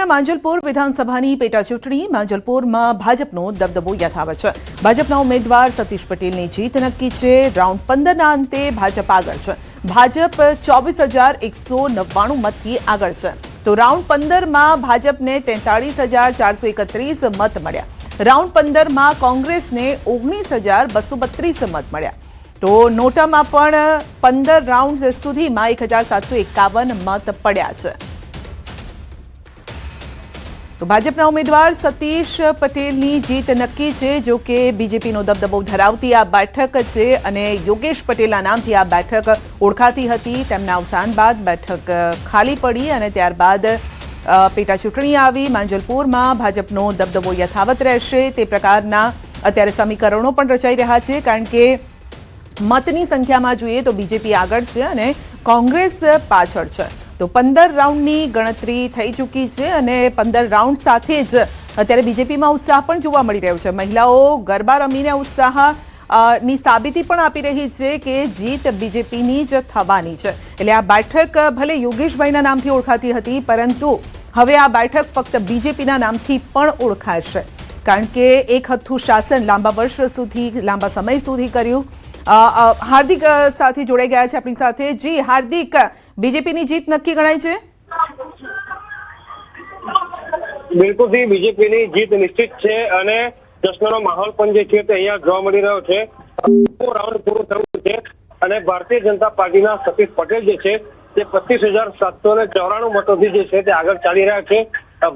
ગુજરાતના માંજલપુર વિધાનસભાની પેટા ચૂંટણી માંજલપુરમાં ભાજપનો દબદબો યથાવત છે। ભાજપના ઉમેદવાર સતીશ પટેલની જીત નક્કી છે। રાઉન્ડ 15ના અંતે ભાજપ આગળ છે। ભાજપ 24,199 મતથી આગળ છે, તો રાઉન્ડ 15માં ભાજપને 43,431 મત મળ્યા। રાઉન્ડ 15માં કોંગ્રેસને 19,232 મત મળ્યા। તો નોટામાં પણ 15 રાઉન્ડ સુધીમાં 1,751 મત પડ્યા છે। તો ભાજપના ઉમેદવાર સતીશ પટેલની જીત નક્કી છે। જો કે બીજેપીનો દબદબો ધરાવતી આ બેઠક છે અને યોગેશ પટેલના નામથી આ બેઠક ઓળખાતી હતી। તેમના અવસાન બાદ બેઠક ખાલી પડી અને ત્યારબાદ પેટા ચૂંટણી આવી। માંજલપુરમાં ભાજપનો દબદબો યથાવત રહેશે તે પ્રકારના અત્યારે સમીકરણો પણ રચાઈ રહ્યા છે, કારણ કે મતની સંખ્યામાં જોઈએ તો બીજેપી આગળ છે અને કોંગ્રેસ પાછળ છે। તો 15 રાઉન્ડની ગણતરી થઈ ચૂકી છે અને 15 રાઉન્ડ સાથે જ અત્યારે બીજેપીમાં ઉત્સાહ પણ જોવા મળી રહ્યો છે। મહિલાઓ ગરબા રમીને ઉત્સાહની સાબિતી પણ આપી રહી છે કે જીત બીજેપીની જ થવાની છે। એટલે આ બેઠક ભલે યોગેશભાઈના નામથી ઓળખાતી હતી, પરંતુ હવે આ બેઠક ફક્ત બીજેપીના નામથી પણ ઓળખાશે, કારણ કે એક હથ્થું શાસન લાંબા સમય સુધી કર્યું। હાર્દિક સાથે જોડાઈ ગયા છે આપણી સાથે। જી હાર્દિક, બીજેપીની જીત નક્કી ગણાય છે? બિલકુલ થી બીજેપીની જીત નિશ્ચિત છે અને જશ્નનો માહોલ પણ જે છે તે અહીંયા જોવા મળી રહ્યો છે। રાઉન્ડ પૂરું થયું છે અને ભારતીય જનતા પાર્ટીના સતીશ પટેલ જે છે તે 25,794 મતોથી જે છે તે આગળ ચાલી રહ્યા છે।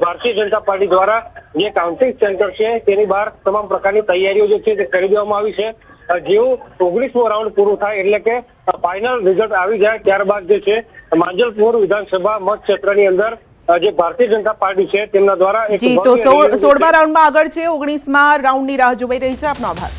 ભારતીય જનતા પાર્ટી દ્વારા જે કાઉન્ટિંગ સેન્ટર છે તેની બહાર તમામ પ્રકારની તૈયારીઓ જે છે તે કરી દેવામાં આવી છે। જેવું 19મો રાઉન્ડ પૂરું થાય એટલે કે ફાઇનલ રિઝલ્ટ આવી જાય ત્યારબાદ જે છે માંજલપુર વિધાનસભા મત ક્ષેત્રની અંદર જે ભારતીય જનતા પાર્ટી છે તેમના દ્વારા જી, તો 16મા રાઉન્ડમાં આગળ છે, 19મા રાઉન્ડની રાહ જોવાઈ રહી છે। આપનો આભાર।